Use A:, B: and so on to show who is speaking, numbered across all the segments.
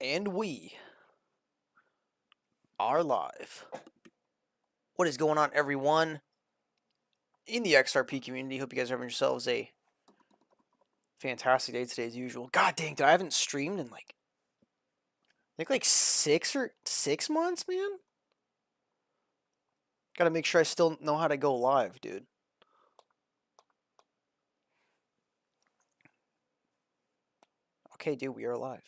A: And we are live. What is going on, everyone? In the XRP community, hope you guys are having yourselves a fantastic day today as usual. God dang, I haven't streamed in like, I think like 6 months, man. Gotta make sure I still know how to go live, dude. Okay, dude, we are live.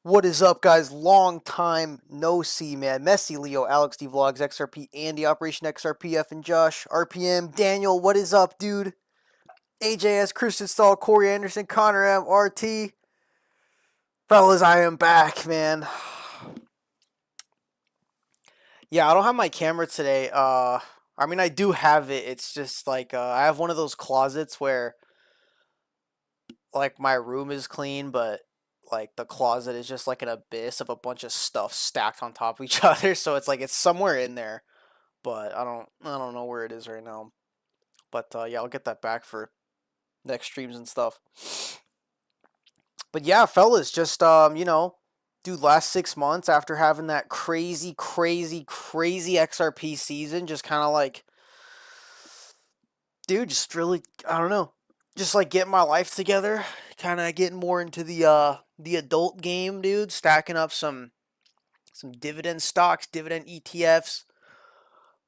A: What is up, guys? Long time no see, man. Messy, Leo, Alex D Vlogs, XRP, Andy, Operation XRPF, and Josh, RPM, Daniel. What is up, dude? AJS, Christian Stahl, Corey Anderson, Connor M, RT. Fellas, I am back, man. Yeah, I don't have my camera today. I mean, I do have it. It's just like I have one of those closets where like my room is clean, but like the closet is just like an abyss of a bunch of stuff stacked on top of each other. So it's like it's somewhere in there, but I don't know where it is right now. But yeah, I'll get that back for next streams and stuff. But yeah, fellas, just dude, last 6 months after having that crazy XRP season, just kind of like, dude, just really, I don't know, just like getting my life together, kind of getting more into the adult game, dude, stacking up some dividend stocks, dividend ETFs,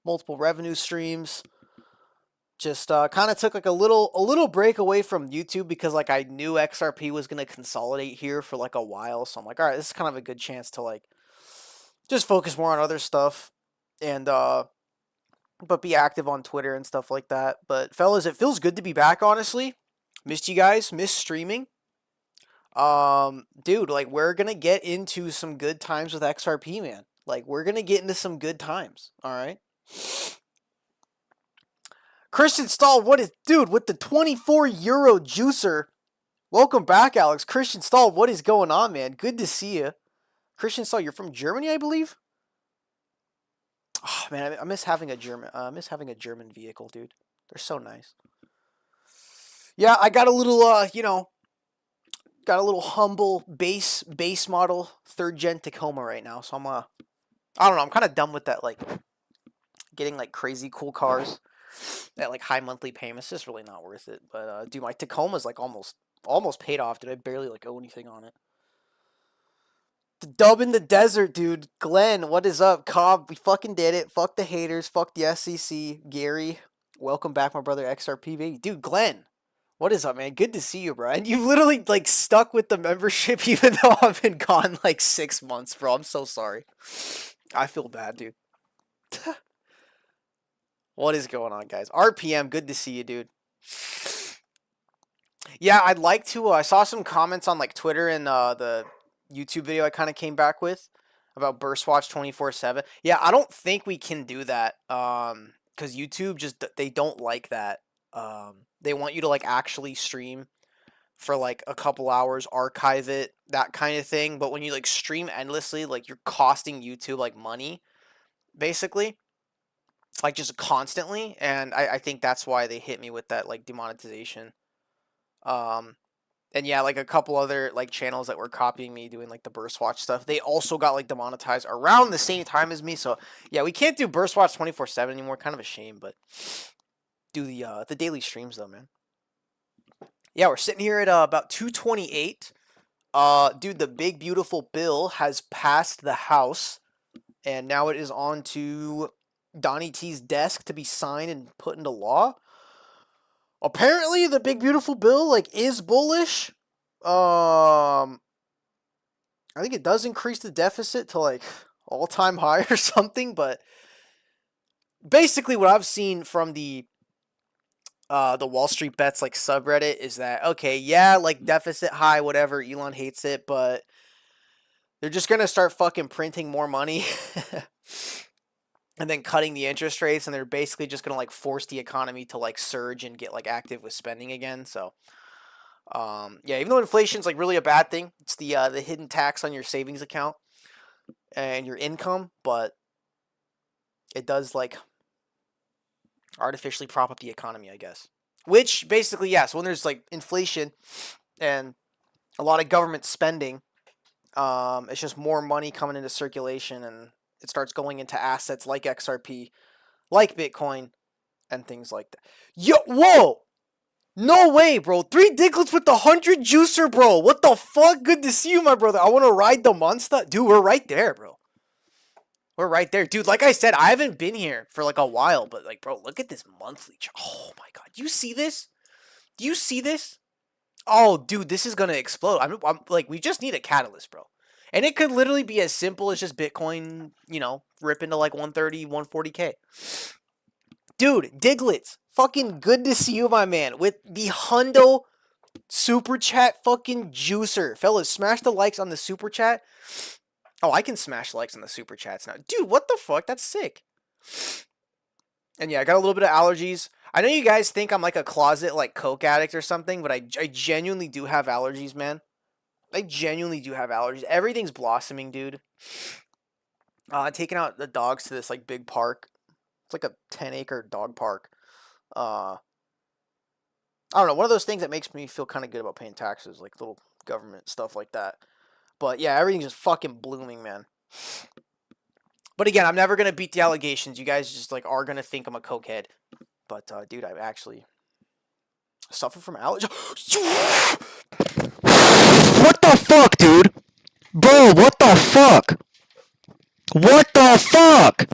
A: multiple revenue streams. Just kind of took like a little break away from YouTube because like I knew XRP was gonna consolidate here for like a while, so I'm like, all right, this is kind of a good chance to like just focus more on other stuff and but be active on Twitter and stuff like that. But fellas, it feels good to be back. Honestly, missed you guys, missed streaming. Dude, like we're gonna get into some good times with XRP, man. Like we're gonna get into some good times. All right. Christian Stahl, what is, dude, with the 24 euro juicer? Welcome back, Alex. Christian Stahl, what is going on, man? Good to see you. Christian Stahl, you're from Germany, I believe. Oh man, I miss having a German vehicle, dude. They're so nice. Yeah, I got a little, got a little humble base model 3rd gen Tacoma right now. So I don't know, I'm kind of done with that, like getting like crazy cool cars at like high monthly payments. It's just really not worth it. But dude, my Tacoma's like almost paid off. Dude, I barely like owe anything on it. The dub in the desert, dude. Glenn, what is up? Cobb, we fucking did it. Fuck the haters. Fuck the SEC. Gary, welcome back, my brother XRP, baby. Dude, Glenn, what is up, man? Good to see you, bro. And you've literally like stuck with the membership even though I've been gone like 6 months, bro. I'm so sorry. I feel bad, dude. What is going on, guys? RPM, good to see you, dude. Yeah, I'd like to. I saw some comments on like Twitter and the YouTube video I kind of came back with about Burst Watch 24/7. Yeah, I don't think we can do that. Because YouTube just they don't like that. They want you to like actually stream for like a couple hours, archive it, that kind of thing. But when you like stream endlessly, like you're costing YouTube like money, basically. Like just constantly, and I think that's why they hit me with that like demonetization. And yeah, like a couple other like channels that were copying me doing like the Burst Watch stuff, they also got like demonetized around the same time as me. So yeah, we can't do Burst Watch 24/7 anymore. Kind of a shame, but do the daily streams though, man. Yeah, we're sitting here at about 228. Dude, the big beautiful bill has passed the House, and now it is on to Donnie T's desk to be signed and put into law. Apparently, the big beautiful bill like is bullish. I think it does increase the deficit to like all-time high or something, but basically what I've seen from the Wall Street Bets like subreddit is that okay, yeah, like deficit high, whatever, Elon hates it, but they're just gonna start fucking printing more money. And then cutting the interest rates, and they're basically just gonna like force the economy to like surge and get like active with spending again. So, yeah, even though inflation's like really a bad thing, it's the hidden tax on your savings account and your income, but it does like artificially prop up the economy, I guess. Which basically, yeah. So when there's like inflation and a lot of government spending. It's just more money coming into circulation, and it starts going into assets like XRP, like Bitcoin, and things like that. Yo, whoa! No way, bro. 3 Diglets with the 100 juicer, bro. What the fuck? Good to see you, my brother. I want to ride the monster. Dude, we're right there, bro. We're right there. Dude, like I said, I haven't been here for like a while, but like, bro, look at this monthly chart. Oh my god. Do you see this? Do you see this? Oh, dude, this is going to explode. I'm like, we just need a catalyst, bro. And it could literally be as simple as just Bitcoin, you know, rip into like 130, 140K. Dude, Diglets, fucking good to see you, my man, with the hundo super chat fucking juicer. Fellas, smash the likes on the super chat. Oh, I can smash likes on the super chats now. Dude, what the fuck? That's sick. And yeah, I got a little bit of allergies. I know you guys think I'm like a closet like coke addict or something, but I genuinely do have allergies, man. I genuinely do have allergies. Everything's blossoming, dude. Taking out the dogs to this like big park. It's like a 10-acre dog park. I don't know, one of those things that makes me feel kind of good about paying taxes, like little government stuff like that. But yeah, everything's just fucking blooming, man. But again, I'm never gonna beat the allegations. You guys just like are gonna think I'm a cokehead. But dude, I actually suffer from allergies. What the fuck, dude? Bro, what the fuck? What the fuck?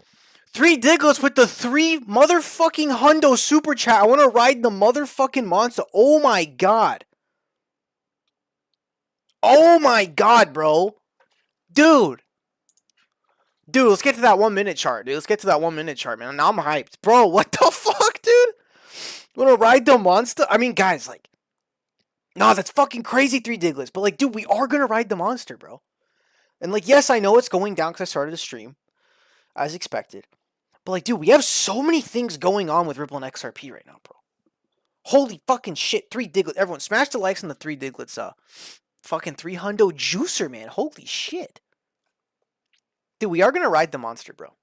A: 3 Diglets with the 3 motherfucking hundo super chat. I want to ride the motherfucking monster. Oh my god. Oh my god, bro. Dude. Dude, let's get to that 1 minute chart, dude. Let's get to that 1 minute chart, man. Now I'm hyped. Bro, what the fuck, dude? Want to ride the monster? I mean, guys, like, no, that's fucking crazy, 3 Diglets. But, like, dude, we are going to ride the monster, bro. And, like, yes, I know it's going down because I started a stream, as expected. But, like, dude, we have so many things going on with Ripple and XRP right now, bro. Holy fucking shit. 3 Diglets. Everyone, smash the likes on the 3 Diglets, fucking 3 hundo juicer, man. Holy shit. Dude, we are going to ride the monster, bro.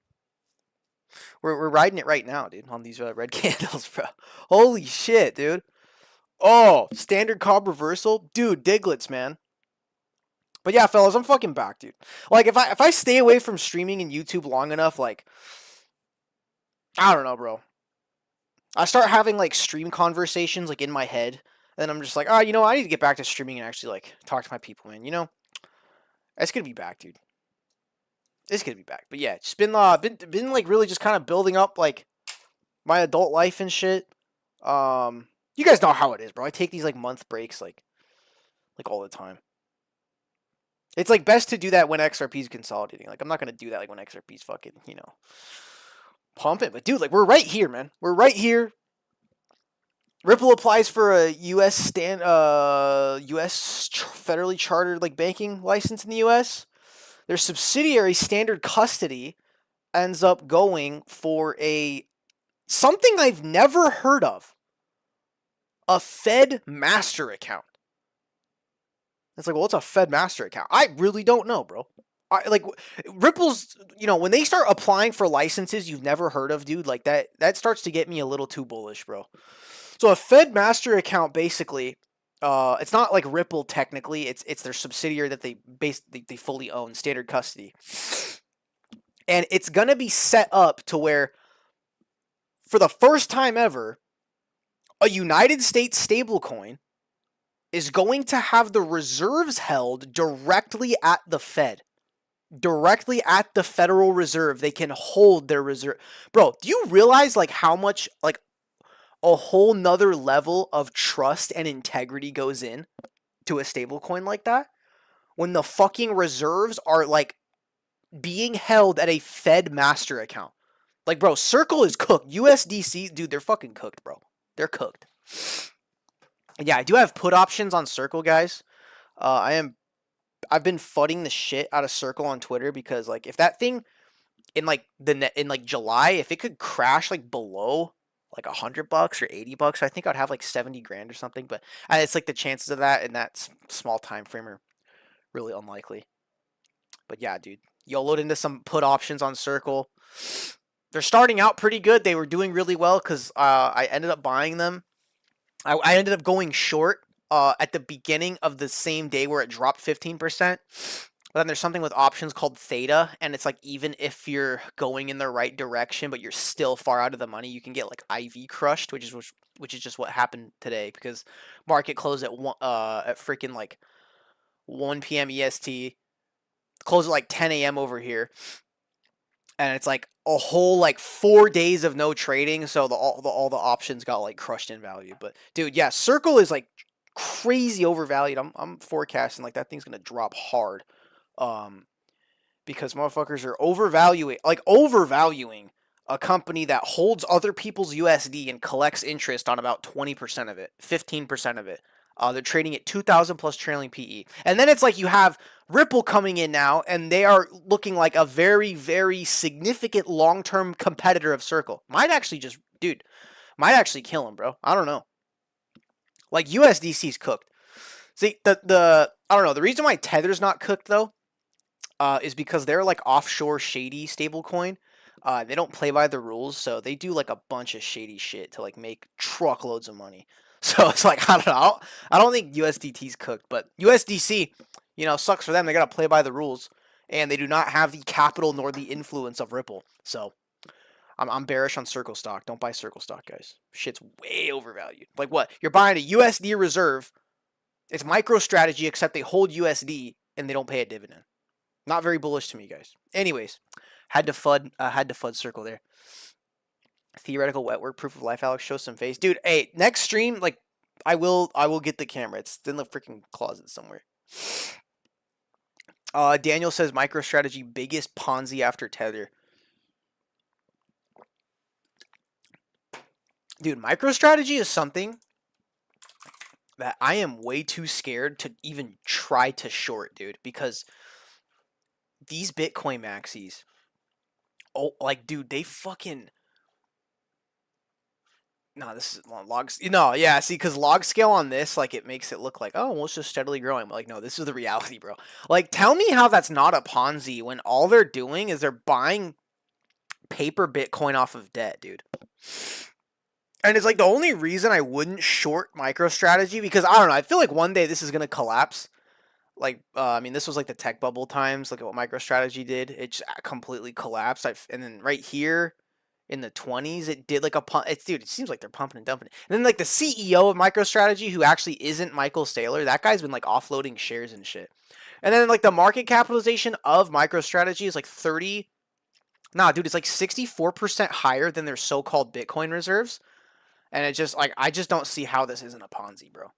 A: We're riding it right now, dude, on these red candles, bro. Holy shit, dude. Oh, standard cob reversal. Dude, Diglets, man. But yeah, fellas, I'm fucking back, dude. Like, if I stay away from streaming and YouTube long enough, like, I don't know, bro. I start having, like, stream conversations, like, in my head. And I'm just like, oh, you know, I need to get back to streaming and actually, like, talk to my people, man. You know? It's gonna be back, dude. It's gonna be back. But yeah, just been like, really just kind of building up, like, my adult life and shit. You guys know how it is, bro. I take these, like, month breaks, like all the time. It's, like, best to do that when XRP's consolidating. Like, I'm not gonna do that, like, when XRP's fucking, you know, pumping. But, dude, like, we're right here, man. We're right here. Ripple applies for a U.S. federally chartered, like, banking license in the U.S. Their subsidiary, Standard Custody, ends up going for something I've never heard of. A Fed master account. It's like, well, what's a Fed master account? I really don't know, bro. Ripple's, you know, when they start applying for licenses you've never heard of, dude, like that starts to get me a little too bullish, bro. So a Fed master account, basically, it's not like Ripple technically. It's their subsidiary that they fully own, Standard Custody, and it's gonna be set up to where, for the first time ever, a United States stablecoin is going to have the reserves held directly at the Fed. Directly at the Federal Reserve. They can hold their reserve. Bro, do you realize, like, how much, like, a whole nother level of trust and integrity goes in to a stablecoin like that? When the fucking reserves are, like, being held at a Fed master account. Like, bro, Circle is cooked. USDC, dude, they're fucking cooked, bro. They're cooked. Yeah, I do have put options on Circle, guys. I've been fudding the shit out of Circle on Twitter because, like, if that thing in July, if it could crash, like, below like $100 or $80, I think I'd have like 70 grand or something. But it's like the chances of that in that small time frame are really unlikely. But yeah, dude, YOLO'd into some put options on Circle. They're starting out pretty good. They were doing really well because I ended up buying them. I ended up going short at the beginning of the same day where it dropped 15%. But then there's something with options called theta, and it's like even if you're going in the right direction, but you're still far out of the money, you can get like IV crushed, which is just what happened today because market closed at freaking like 1 p.m. EST, closed at like 10 a.m. over here, and it's like a whole like 4 days of no trading, so all the options got like crushed in value. But dude, yeah, Circle is like crazy overvalued. I'm forecasting like that thing's gonna drop hard. Because motherfuckers are overvaluing a company that holds other people's USD and collects interest on about 20% of it, 15% of it. They're trading at 2,000 plus trailing PE. And then it's like you have Ripple coming in now, and they are looking like a very, very significant long-term competitor of Circle. Might actually kill him, bro. I don't know. Like USDC's cooked. See, I don't know. The reason why Tether's not cooked though, is because they're like offshore shady stablecoin. They don't play by the rules, so they do like a bunch of shady shit to like make truckloads of money. So it's like I don't know. I don't think USDT's cooked, but USDC, sucks for them. They gotta play by the rules, and they do not have the capital nor the influence of Ripple. So I'm bearish on Circle stock. Don't buy Circle stock, guys. Shit's way overvalued. Like what? You're buying a USD reserve. It's MicroStrategy, except they hold USD and they don't pay a dividend. Not very bullish to me, guys. Anyways, had to FUD Circle there. Theoretical wet work, proof of life. Alex, show some face, dude. Hey, next stream, like, I will get the camera. It's in the freaking closet somewhere. Daniel says MicroStrategy biggest Ponzi after Tether. Dude, MicroStrategy is something that I am way too scared to even try to short, dude, because these Bitcoin maxis, dude, they fucking... No, this is logs. No, yeah, see, because log scale on this, like, it makes it look like, oh, well, it's just steadily growing. But, like, no, this is the reality, bro. Like, tell me how that's not a Ponzi when all they're doing is they're buying paper Bitcoin off of debt, dude. And it's, like, the only reason I wouldn't short MicroStrategy, because, I don't know, I feel like one day this is going to collapse. Like, this was, like, the tech bubble times. Look at what MicroStrategy did. It just completely collapsed. And then right here... in the 20s, it did like a pump. Dude, it seems like they're pumping and dumping it. And then like the CEO of MicroStrategy, who actually isn't Michael Saylor, that guy's been like offloading shares and shit. And then like the market capitalization of MicroStrategy is like it's like 64% higher than their so-called Bitcoin reserves. And it's just like, I just don't see how this isn't a Ponzi, bro.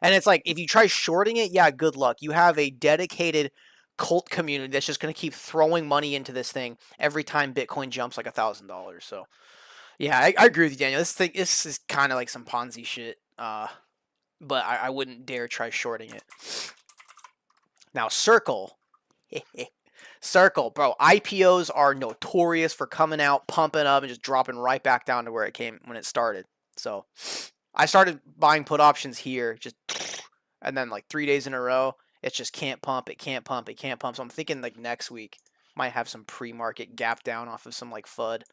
A: And it's like, if you try shorting it, yeah, good luck. You have a dedicated cult community that's just going to keep throwing money into this thing every time Bitcoin jumps like $1,000. So yeah, I agree with you, Daniel. This is kind of like some Ponzi shit. But I wouldn't dare try shorting it. Now Circle, bro. IPOs are notorious for coming out, pumping up, and just dropping right back down to where it came when it started. So I started buying put options here, and then like 3 days in a row. It just can't pump. It can't pump. It can't pump. So I'm thinking like next week might have some pre-market gap down off of some like FUD.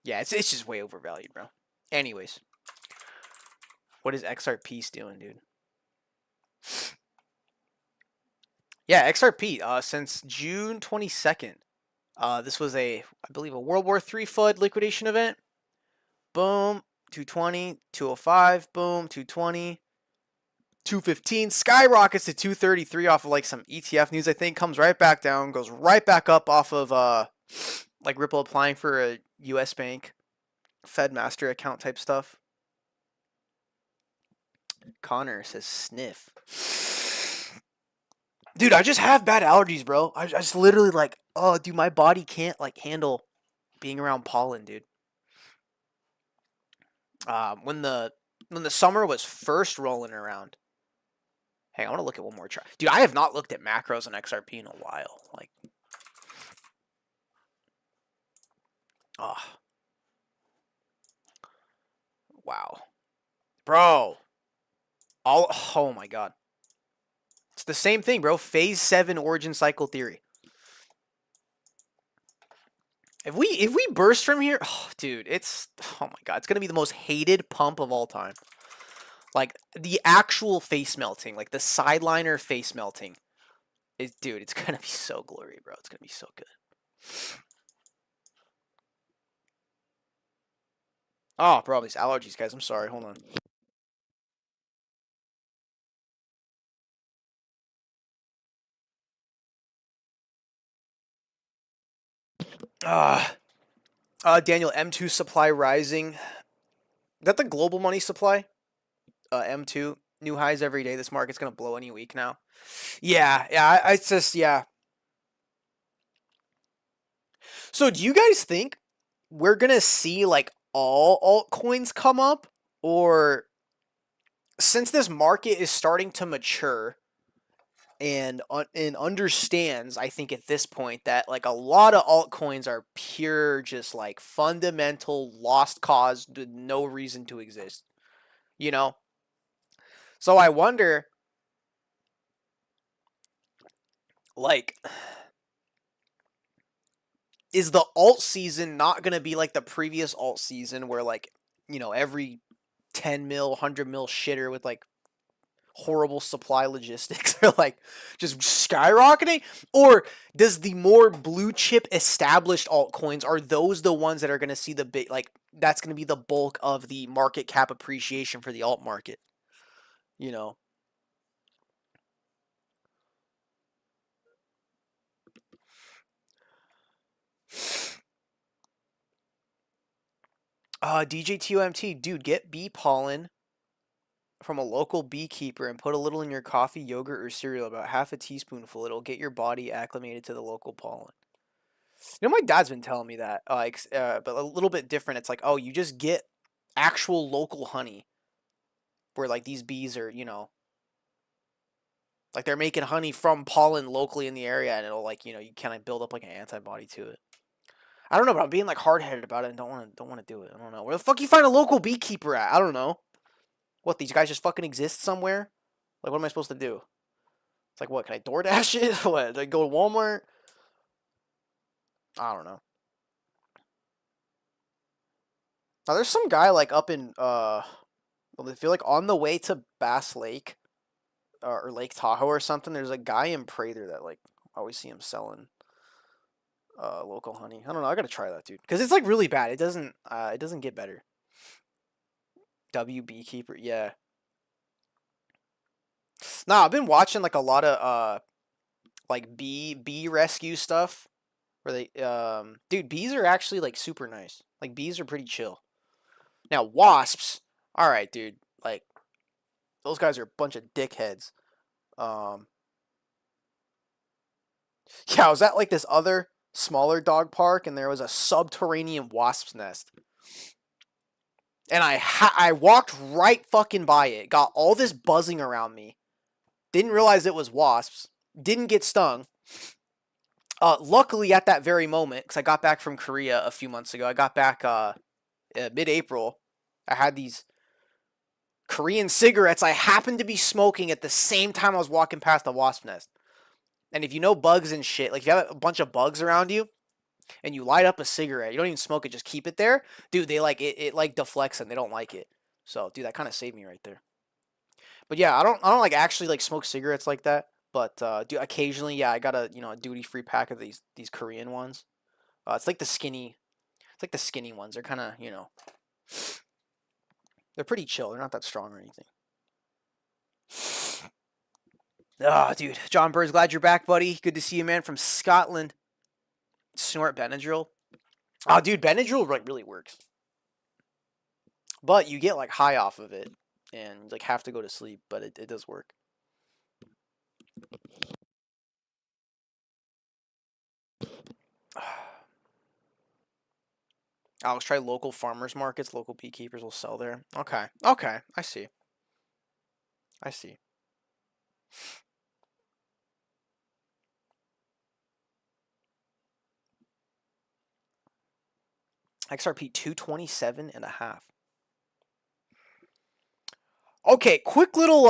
A: Yeah, it's just way overvalued, bro. Anyways, what is XRP doing, dude? Yeah, XRP. Since June 22nd, this was I believe a World War III FUD liquidation event. Boom, 220, 205. Boom, 220. 215 skyrockets to 233 off of like some ETF news, I think, comes right back down, goes right back up off of like Ripple applying for a US bank Fed master account type stuff. Connor says sniff. Dude, I just have bad allergies, bro. I just literally like, oh dude, my body can't like handle being around pollen, dude. When the summer was first rolling around. Hey, I want to look at one more chart. Dude, I have not looked at macros on XRP in a while. Like, wow. Bro. Oh my god. It's the same thing, bro. Phase 7 origin cycle theory. If we burst from here, oh, dude, oh my god, it's going to be the most hated pump of all time. Like the actual face melting, like the sideliner face melting. Dude, it's gonna be so glory, bro. It's gonna be so good. Oh, bro, these allergies, guys. I'm sorry. Hold on. Daniel, M2 supply rising. Is that the global money supply? M2 new highs every day. This market's gonna blow any week now. Yeah, yeah. It's just yeah. So do you guys think we're gonna see like all altcoins come up, or since this market is starting to mature and understands, I think at this point that like a lot of altcoins are pure, just like fundamental lost cause, with no reason to exist. You know, so I wonder, like, is the alt season not gonna be like the previous alt season where like every 10 mil, 100 mil shitter with like horrible supply logistics are like just skyrocketing? Or does the more blue chip established altcoins, are those the ones that are going to see the big, like that's going to be the bulk of the market cap appreciation for the alt market, you know? DJTOMT, dude, get bee pollen from a local beekeeper and put a little in your coffee, yogurt, or cereal, about half a teaspoonful. It'll get your body acclimated to the local pollen. My dad's been telling me that, but a little bit different. It's like, oh, you just get actual local honey, where like these bees are, like they're making honey from pollen locally in the area, and it'll like, you kind of build up like an antibody to it. I don't know, but I'm being like hard headed about it and don't want to do it. I don't know. Where the fuck you find a local beekeeper at? I don't know. What, these guys just fucking exist somewhere? Like, what am I supposed to do? It's like, what? Can I DoorDash it? What? Do I go to Walmart? I don't know. Now there's some guy like up in I feel like on the way to Bass Lake, or Lake Tahoe or something. There's a guy in Prather that like I always see him selling local honey. I don't know. I gotta try that, dude, because it's like really bad. It doesn't get better. W Beekeeper, yeah. Nah, I've been watching like a lot of like bee rescue stuff where they dude, bees are actually like super nice. Like bees are pretty chill. Now wasps, all right, dude. Like those guys are a bunch of dickheads. Um, yeah, I was at like this other smaller dog park, and there was a subterranean wasp's nest, and I walked right fucking by it. Got all this buzzing around me. Didn't realize it was wasps. Didn't get stung. Luckily, at that very moment, because I got back from Korea a few months ago. I got back mid-April. I had these Korean cigarettes I happened to be smoking at the same time I was walking past the wasp nest. And if you know bugs and shit, like if you have a bunch of bugs around you and you light up a cigarette, you don't even smoke it, just keep it there, dude, they like it like deflects them. They don't like it. So, dude, that kind of saved me right there. But yeah, I don't like actually like smoke cigarettes like that. But dude, occasionally, yeah, I got a duty free pack of these Korean ones. It's like the skinny, ones. They're kind of they're pretty chill. They're not that strong or anything. Ah, dude, John Burns, glad you're back, buddy. Good to see you, man, from Scotland. Snort Benadryl. Oh, dude, Benadryl like really works, but you get like high off of it and like have to go to sleep. But it does work. Alex, try local farmers markets. Local beekeepers will sell there. Okay, okay, I see. I see. XRP 227.5. Okay, quick little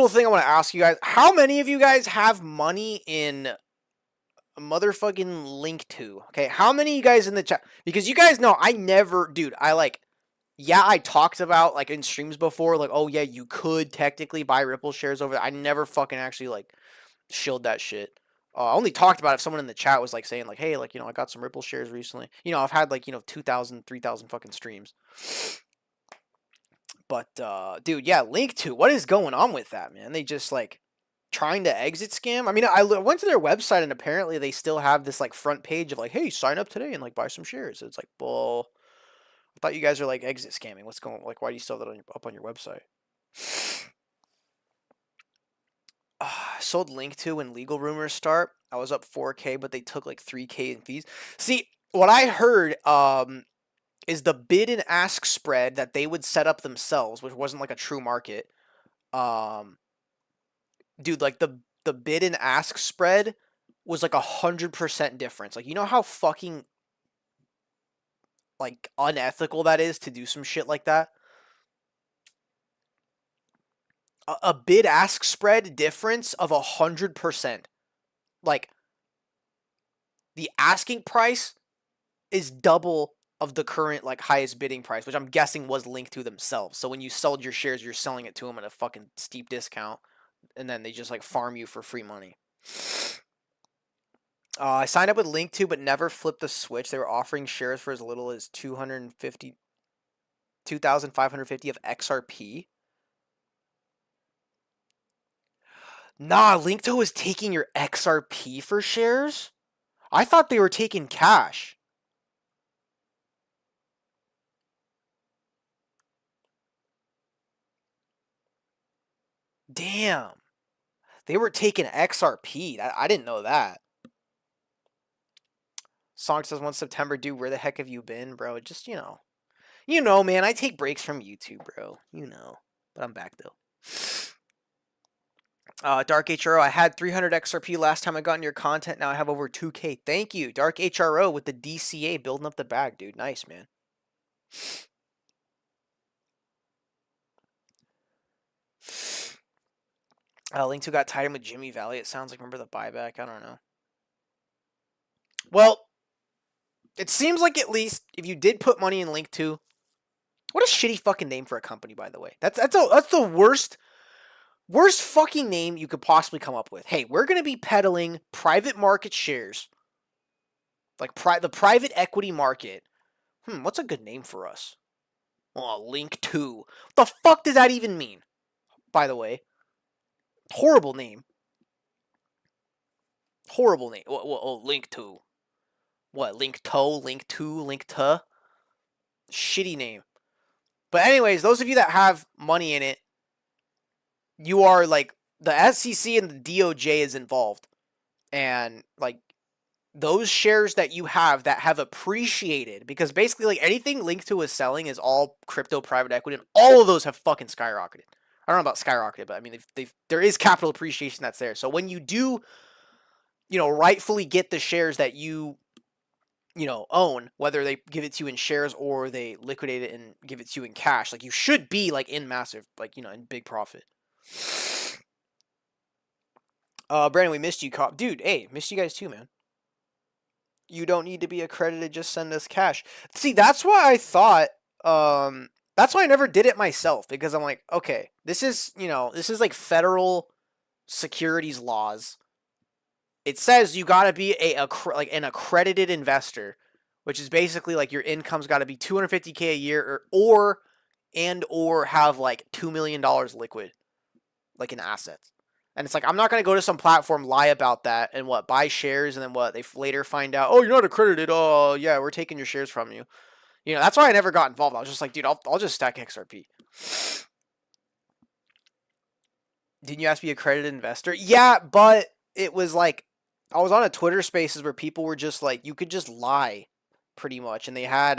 A: thing I want to ask you guys. How many of you guys have money in motherfucking Link 2? Okay, how many of you guys in the chat? Because you guys know I never, dude, I like yeah, I talked about like in streams before, like, oh yeah, you could technically buy Ripple shares over there. I never fucking actually like shilled that shit. I only talked about it if someone in the chat was like saying like, hey, like, I got some Ripple shares recently. I've had like, 2,000, 3,000 fucking streams. But dude, yeah, Link to what is going on with that, man? They just like trying to exit scam. I mean, I went to their website and apparently they still have this like front page of like, hey, sign up today and like buy some shares. It's like, well, I thought you guys are like exit scamming. What's going like? Why do you still have that up on your website? Sold Link to when legal rumors start. I was up 4K, but they took like 3K in fees. See, what I heard is the bid and ask spread that they would set up themselves, which wasn't like a true market. Um, dude, like the bid and ask spread was like 100% difference. Like, you know how fucking like unethical that is to do some shit like that. A bid ask spread difference of 100%. Like the asking price is double of the current like highest bidding price, which I'm guessing was linked to themselves. So when you sold your shares, you're selling it to them at a fucking steep discount, and then they just like farm you for free money. I signed up with Link2, but never flipped the switch. They were offering shares for as little as 2,550 of XRP. Nah, Link2 was taking your XRP for shares? I thought they were taking cash. Damn. They were taking XRP. I didn't know that. Song says 1 September, dude, where the heck have you been, bro? Just, man, I take breaks from YouTube, bro. But I'm back, though. Dark HRO, I had 300 XRP last time I got in your content. Now I have over 2K. Thank you, Dark HRO, with the DCA building up the bag, dude. Nice, man. Link to got tied in with Jimmy Valley. It sounds like, remember the buyback? I don't know. Well, it seems like at least if you did put money in Link 2, what a shitty fucking name for a company, by the way. That's the worst fucking name you could possibly come up with. Hey, we're going to be peddling private market shares. Like the private equity market. What's a good name for us? Oh, Link 2. What the fuck does that even mean? By the way. Horrible name. Horrible name. Link 2. What? Link To? Link 2? Link To? Shitty name. But anyways, those of you that have money in it, you are like, the SEC and the DOJ is involved. And like, those shares that you have that have appreciated, because basically like anything Link to is selling is all crypto private equity, and all of those have fucking skyrocketed. I don't know about skyrocketed, but I mean there is capital appreciation that's there. So when you do, rightfully get the shares that you own, whether they give it to you in shares or they liquidate it and give it to you in cash, like you should be like in massive, like, in big profit. Brandon, we missed you, cop. Dude, hey, missed you guys too, man. You don't need to be accredited, just send us cash. See, that's why I thought, that's why I never did it myself, because I'm like, okay, this is like federal securities laws. It says you gotta be like an accredited investor, which is basically like your income's gotta be $250K a year or have like $2 million liquid, like in assets. And it's like, I'm not going to go to some platform, lie about that, and buy shares, and then they later find out, oh, you're not accredited. Oh, yeah, we're taking your shares from you. That's why I never got involved. I was just like, dude, I'll just stack XRP. Didn't you ask me accredited investor? Yeah, but it was like, I was on a Twitter Spaces where people were just like, you could just lie, pretty much, and they had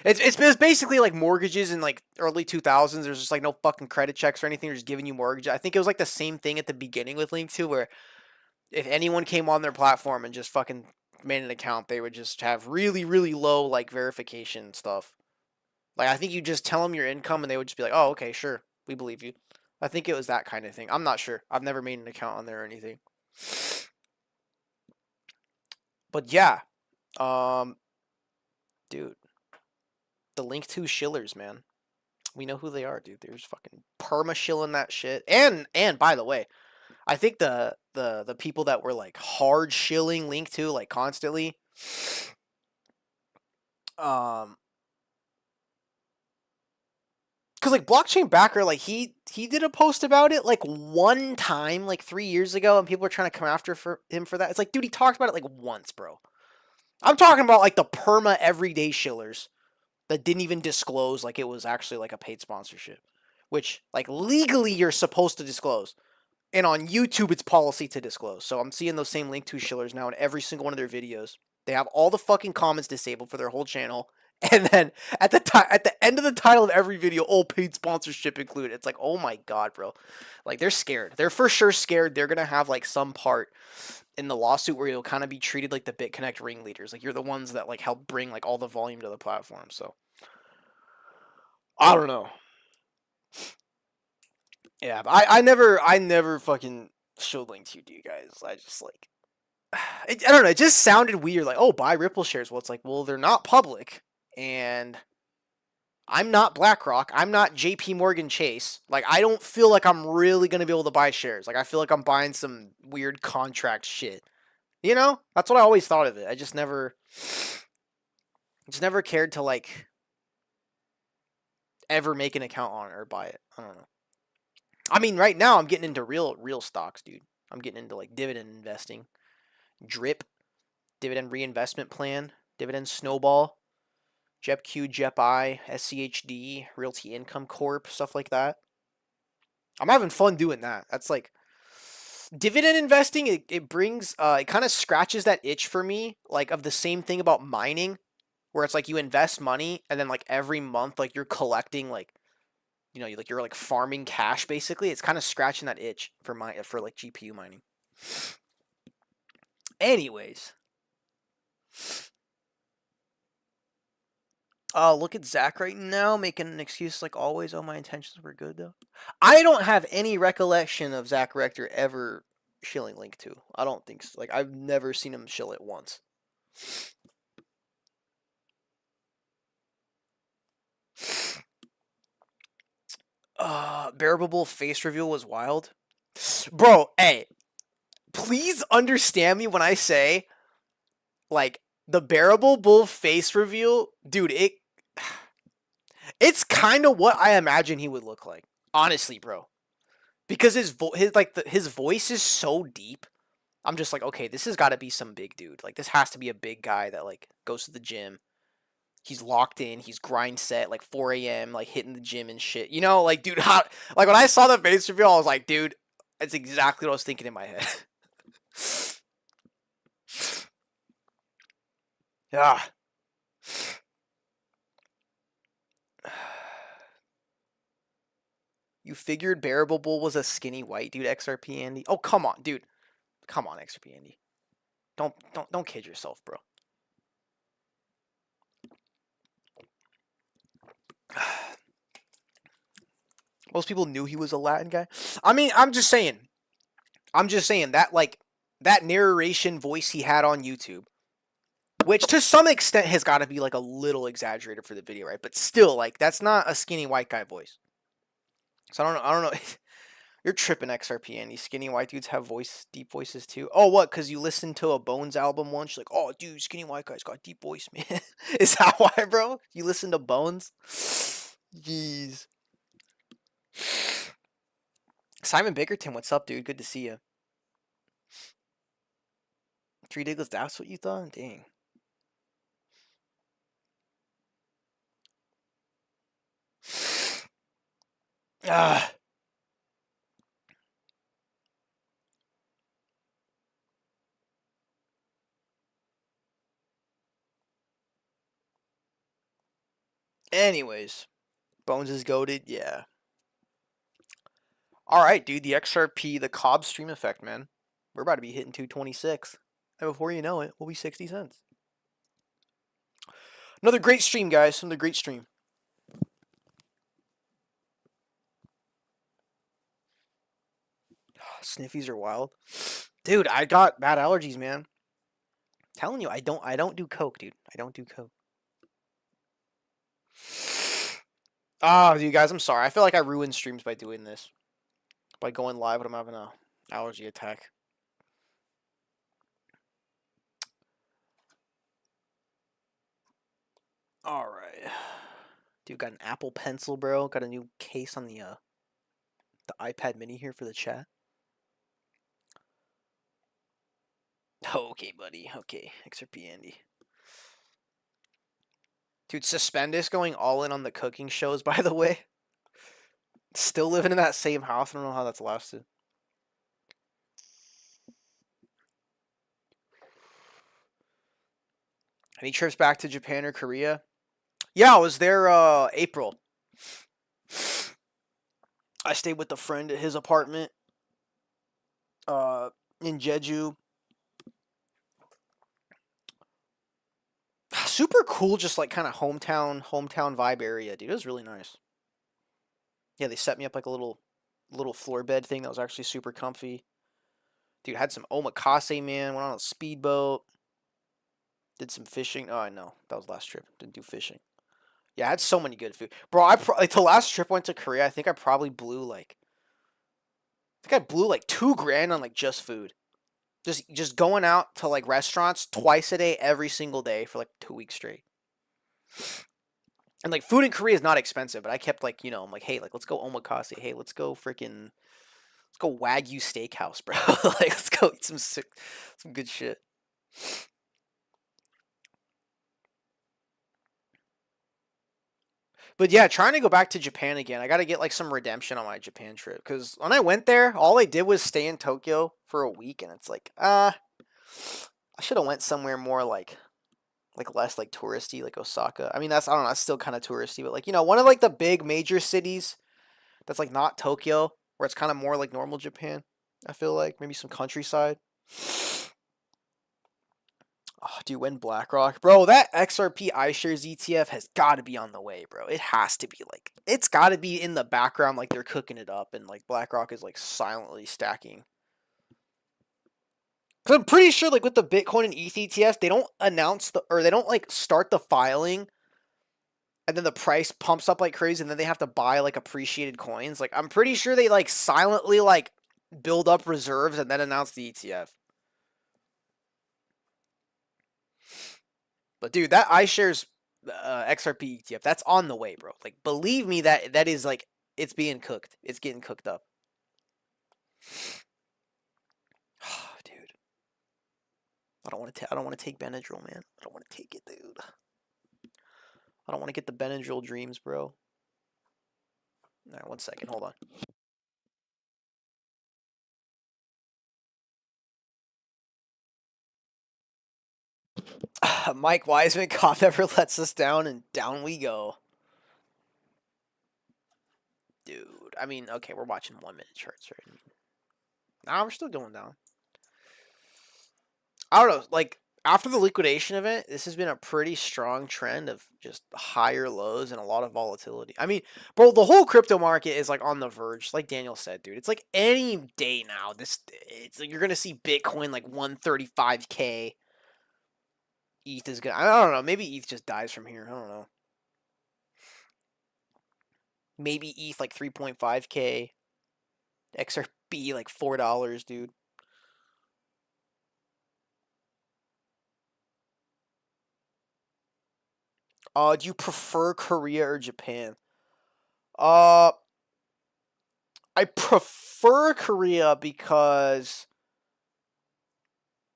A: It's basically like mortgages in like early 2000s. There's just like no fucking credit checks or anything. They're just giving you mortgage. I think it was like the same thing at the beginning with Link 2, where if anyone came on their platform and just fucking made an account, they would just have really, really low like verification stuff. Like, I think you just tell them your income and they would just be like, oh, okay, sure, we believe you. I think it was that kind of thing. I'm not sure. I've never made an account on there or anything. But yeah, dude. The Link 2 shillers, man. We know who they are, dude. There's fucking perma shilling that shit. And by the way, I think the people that were like hard shilling Link 2 like constantly, because like blockchain backer, like he did a post about it like one time like 3 years ago, and people were trying to come after him for that. It's like, dude, he talked about it like once, bro. I'm talking about like the perma everyday shillers that didn't even disclose like it was actually like a paid sponsorship, which like legally you're supposed to disclose. And on YouTube, it's policy to disclose. So I'm seeing those same Link 2 shillers now in every single one of their videos. They have all the fucking comments disabled for their whole channel. And then at the end of the title of every video, oh, paid sponsorship included. It's like, oh my god, bro. Like, they're scared. They're for sure scared. They're gonna have like some part in the lawsuit where you'll kind of be treated like the BitConnect ringleaders. Like, you're the ones that like help bring like all the volume to the platform. So I don't know. Yeah, but I never fucking showed Link to you guys. I just like, I don't know. It just sounded weird. Like, oh, buy Ripple shares. Well, it's like, well, they're not public, and I'm not BlackRock. I'm not J.P. Morgan Chase. Like, I don't feel like I'm really gonna be able to buy shares. Like, I feel like I'm buying some weird contract shit. You know, that's what I always thought of it. I just never cared to like ever make an account on it or buy it. I don't know. I mean, right now I'm getting into real stocks, dude. I'm getting into like dividend investing, DRIP, dividend reinvestment plan, dividend snowball, JEPQ, JEPI, SCHD, Realty Income Corp, stuff like that. I'm having fun doing that. That's like dividend investing. It brings it kind of scratches that itch for me, like of the same thing about mining, where it's like you invest money and then like every month like you're collecting like, you know, you're like farming cash basically. It's kind of scratching that itch for like GPU mining. Anyways, look at Zach right now making an excuse like always. Oh, my intentions were good though. I don't have any recollection of Zach Rector ever shilling Link 2. I don't think so. Like, I've never seen him shill it once. Bearable face reveal was wild. Bro, hey, please understand me when I say, like, the Bearable Bull face reveal, dude, it's kind of what I imagine he would look like. Honestly, bro. Because his voice is so deep. I'm just like, okay, this has got to be some big dude. Like, this has to be a big guy that like goes to the gym. He's locked in. He's grind set, like 4 a.m., like hitting the gym and shit. You know, like, dude, like when I saw the face reveal, I was like, dude, that's exactly what I was thinking in my head. Yeah. You figured Bearable Bull was a skinny white dude, XRP Andy? Oh, come on, dude. Come on, XRP Andy. Don't kid yourself, bro. Most people knew he was a Latin guy. I mean, I'm just saying that like that narration voice he had on YouTube, which to some extent has got to be like a little exaggerated for the video, right? But still, like, that's not a skinny white guy voice. So I don't know. You're tripping, XRP, and these skinny white dudes have deep voices too. Oh, what? Because you listened to a Bones album once? You're like, oh, dude, skinny white guy's got deep voice, man. Is that why, bro? You listen to Bones? Jeez. Simon Bickerton, what's up, dude? Good to see you. 3 Diglets, that's what you thought? Dang. Ah. Anyways, Bones is goated, yeah. All right, dude, the XRP, the Cobb stream effect, man. We're about to be hitting 226. And before you know it, we'll be 60 cents. Another great stream, guys. Another great stream. Sniffies are wild. Dude, I got bad allergies, man. I'm telling you, I don't do coke, dude. I don't do coke. Oh, you guys, I'm sorry. I feel like I ruined streams by doing this. By going live when I'm having a allergy attack. All right. Dude, got an Apple Pencil, bro. Got a new case on the iPad mini here for the chat. Okay, buddy. Okay, XRP Andy. Dude, Suspendus going all in on the cooking shows, by the way. Still living in that same house. I don't know how that's lasted. Any trips back to Japan or Korea? Yeah, I was there April. I stayed with a friend at his apartment in Jeju. Super cool, just like kind of hometown vibe area, dude. It was really nice. Yeah, they set me up like a little floor bed thing that was actually super comfy. Dude, had some omakase, man. Went on a speedboat. Did some fishing. Oh, I know. That was last trip. Didn't do fishing. Yeah, I had so many good food. Bro, like the last trip I went to Korea, I think I probably blew like $2,000 on like just food. Just going out to like restaurants twice a day, every single day for like 2 weeks straight. And like food in Korea is not expensive, but I kept like, I'm like, hey, like let's go omakase. Hey, let's go Wagyu Steakhouse, bro. Like let's go eat some good shit. But yeah, trying to go back to Japan again. I got to get like some redemption on my Japan trip because when I went there, all I did was stay in Tokyo for a week, and it's like, I should have went somewhere more like less like touristy, like Osaka. I mean, I don't know, that's still kind of touristy, but like one of like the big major cities that's like not Tokyo, where it's kind of more like normal Japan. I feel like maybe some countryside. Oh, dude, when BlackRock, bro, that XRP iShares ETF has got to be on the way, bro. It has to be like, it's got to be in the background, like they're cooking it up, and like BlackRock is like silently stacking. Cause I'm pretty sure, like with the Bitcoin and ETH ETFs, they don't announce they don't like start the filing, and then the price pumps up like crazy, and then they have to buy like appreciated coins. Like I'm pretty sure they like silently like build up reserves and then announce the ETF. But dude, that iShares XRP ETF, that's on the way, bro. Like, believe me, that is like it's being cooked. It's getting cooked up. Dude, I don't want to take Benadryl, man. I don't want to take it, dude. I don't want to get the Benadryl dreams, bro. All right, 1 second. Hold on. Mike Wiseman, cough never lets us down, and down we go. Dude, I mean, okay, we're watching 1 minute charts, right? Nah, we're still going down. I don't know, like after the liquidation event, this has been a pretty strong trend of just higher lows and a lot of volatility. I mean, bro, the whole crypto market is like on the verge, like Daniel said, dude. It's like any day now. It's like you're gonna see Bitcoin like 135K. ETH is good. I don't know. Maybe ETH just dies from here. I don't know. Maybe ETH like 3.5K. XRP like $4, dude. Do you prefer Korea or Japan? Uh, I prefer Korea because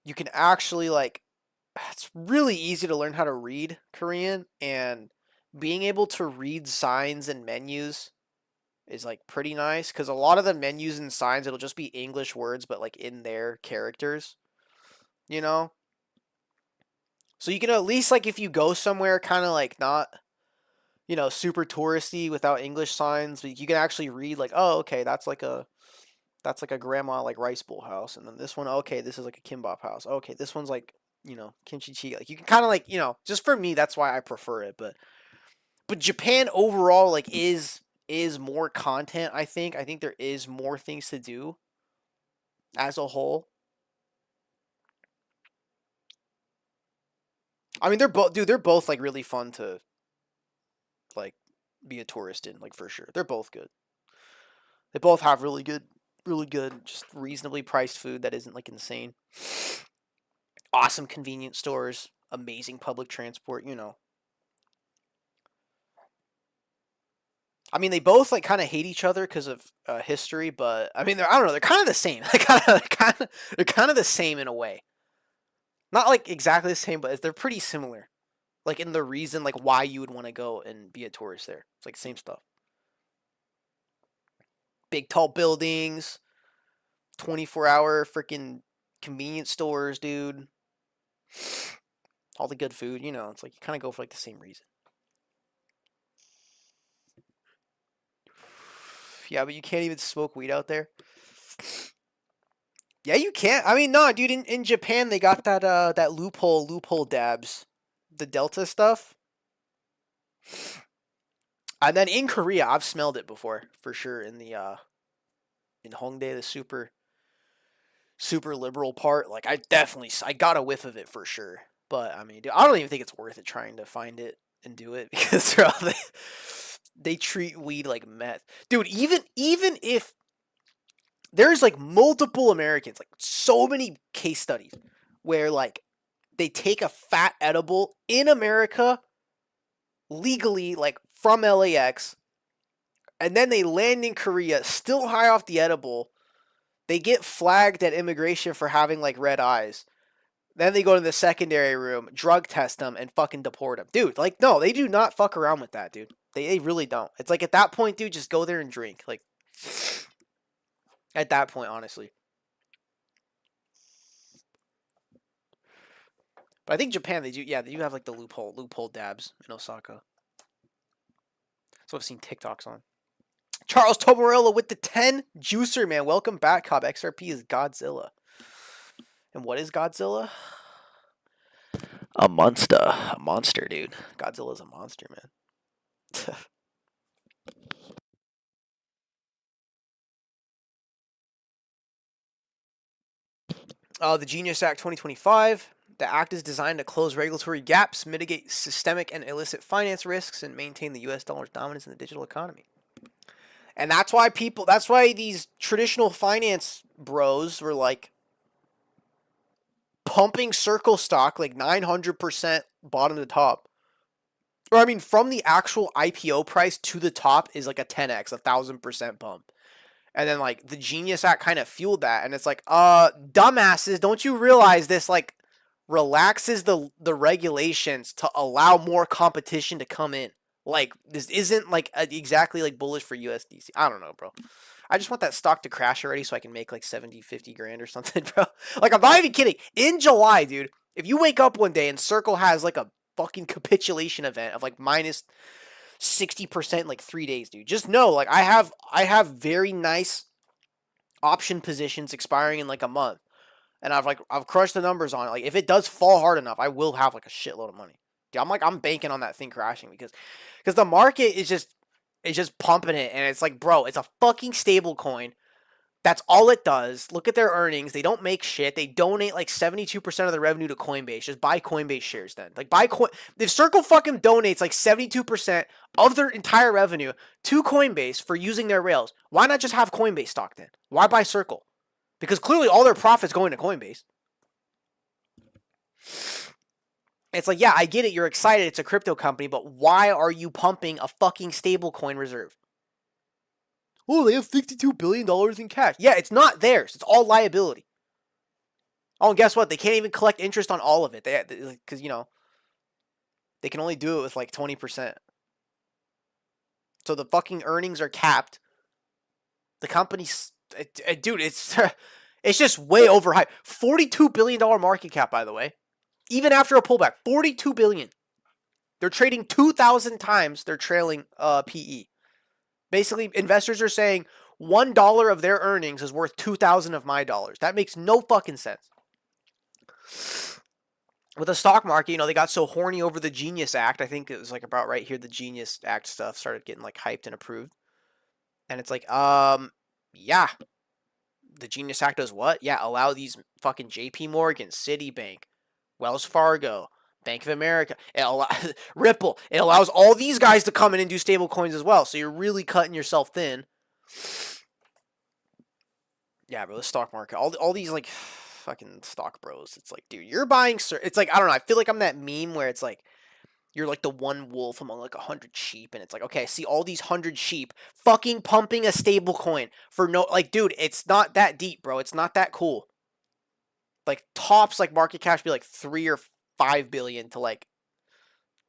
A: you can actually like it's really easy to learn how to read Korean, and being able to read signs and menus is like pretty nice because a lot of the menus and signs it'll just be English words but like in their characters, you know? So you can at least like if you go somewhere kind of like not super touristy without English signs, but you can actually read like, oh, okay, that's like a grandma like rice bowl house, and then this one, okay, this is like a kimbap house. Okay, this one's like kimchi jjigae. Like you can kind of like just for me, that's why I prefer it. But Japan overall like is more content. I think there is more things to do as a whole. I mean, they're both like really fun to be a tourist in, like for sure. They're both good. They both have really good, just reasonably priced food that isn't like insane. Awesome convenience stores, amazing public transport, you know. I mean, they both like kind of hate each other because of history, but I mean, I don't know, they're kind of the same. They're kind of the same in a way. Not like exactly the same, but they're pretty similar. Like in the reason, like why you would want to go and be a tourist there. It's like same stuff. Big tall buildings, 24-hour freaking convenience stores, dude. All the good food, you know. It's like you kind of go for like the same reason. Yeah, but you can't even smoke weed out there. Yeah, you can't. I mean, no, dude. In Japan, they got that loophole dabs, the Delta stuff. And then in Korea, I've smelled it before for sure. In Hongdae, the super liberal part. Like I got a whiff of it for sure. But I mean, dude, I don't even think it's worth it trying to find it and do it because they treat weed like meth, dude. Even if there's like multiple Americans, like so many case studies where like they take a fat edible in America legally, like from LAX, and then they land in Korea still high off the edible. They get flagged at immigration for having like red eyes. Then they go to the secondary room, drug test them, and fucking deport them. Dude, like, no, they do not fuck around with that, dude. They really don't. It's like at that point, dude, just go there and drink. Like, at that point, honestly. But I think Japan, they do have like the loophole dabs in Osaka. So I've seen TikToks on. Charles Tomarella with the 10 juicer, man. Welcome back, Cobb. XRP is Godzilla. And what is Godzilla? A monster, dude. Godzilla's a monster, man. The Genius Act 2025. The act is designed to close regulatory gaps, mitigate systemic and illicit finance risks, and maintain the U.S. dollar's dominance in the digital economy. And that's why these traditional finance bros were like pumping Circle stock like 900% bottom to top. Or I mean, from the actual IPO price to the top is like a 10x, 1,000% bump. And then like the Genius Act kind of fueled that, and it's like, dumbasses, don't you realize this like relaxes the regulations to allow more competition to come in? Like this isn't like exactly like bullish for USDC. I don't know, bro. I just want that stock to crash already so I can make like 70, 50 grand or something, bro. Like I'm not even kidding. In July, dude, if you wake up one day and Circle has like a fucking capitulation event of like minus 60% in like 3 days, dude, just know like I have very nice option positions expiring in like a month, and I've crushed the numbers on it. Like if it does fall hard enough, I will have like a shitload of money. Dude, I'm banking on that thing crashing because the market is just pumping it, and it's like, bro, it's a fucking stable coin. That's all it does. Look at their earnings. They don't make shit. They donate like 72% of the revenue to Coinbase. Just buy Coinbase shares then. Like if Circle fucking donates like 72% of their entire revenue to Coinbase for using their rails, why not just have Coinbase stock then? Why buy Circle? Because clearly all their profits going to Coinbase. It's like, yeah, I get it. You're excited. It's a crypto company, but why are you pumping a fucking stablecoin reserve? Oh, they have $52 billion in cash. Yeah, it's not theirs. It's all liability. Oh, and guess what? They can't even collect interest on all of it. Because, they can only do it with like 20%. So the fucking earnings are capped. The company's... dude, it's just way overhyped. $42 billion market cap, by the way. Even after a pullback. $42 billion. They're trading 2,000 times their trailing PE. Basically, investors are saying $1 of their earnings is worth 2,000 of my dollars. That makes no fucking sense. With the stock market, they got so horny over the Genius Act. I think it was like about right here, the Genius Act stuff started getting like hyped and approved. And it's like, yeah. The Genius Act does what? Yeah, allow these fucking JP Morgan, Citibank, Wells Fargo, Bank of America, Ripple. It allows all these guys to come in and do stable coins as well. So you're really cutting yourself thin. Yeah, bro, the stock market, all these like fucking stock bros. It's like, dude, you're buying. It's like, I don't know. I feel like I'm that meme where it's like you're like the one wolf among like 100 sheep, and it's like, okay, I see all these 100 sheep fucking pumping a stable coin for no, like, dude, it's not that deep, bro. It's not that cool. Like tops like market cap be like 3 or 5 billion to like,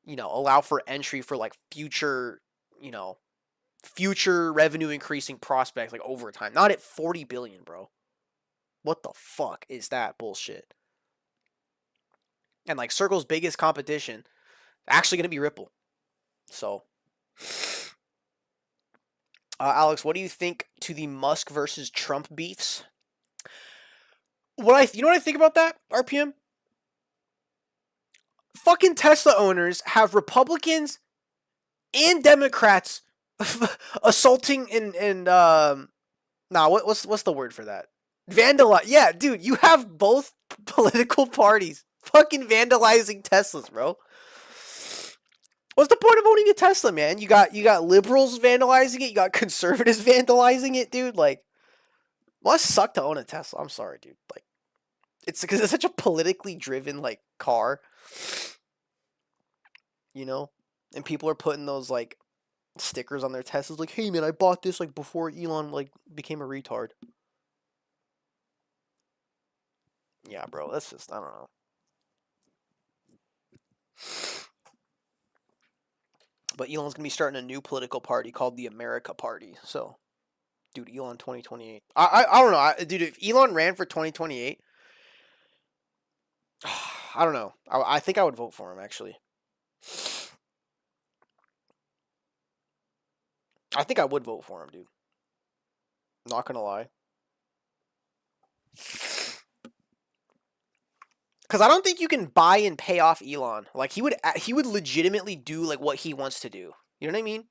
A: allow for entry for like future, future revenue increasing prospects like over time. Not at 40 billion, bro. What the fuck is that bullshit? And like Circle's biggest competition actually going to be Ripple. So, Alex, what do you think to the Musk versus Trump beefs? You know what I think about that, RPM? Fucking Tesla owners have Republicans and Democrats assaulting what's the word for that? Vandalize. Yeah, dude, you have both political parties fucking vandalizing Teslas, bro. What's the point of owning a Tesla, man? You got liberals vandalizing it, you got conservatives vandalizing it, dude. Like, must suck to own a Tesla. I'm sorry, dude. Like, it's because it's such a politically driven like car, and people are putting those like stickers on their Teslas, like, "Hey, man, I bought this like before Elon like became a retard." Yeah, bro, that's just, I don't know. But Elon's gonna be starting a new political party called the America Party. So, dude, Elon 2028. I don't know, dude. If Elon ran for 2028, I don't know. I think I would vote for him actually. I think I would vote for him, dude. Not gonna lie. Because I don't think you can buy and pay off Elon. Like, he would legitimately do like what he wants to do. You know what I mean?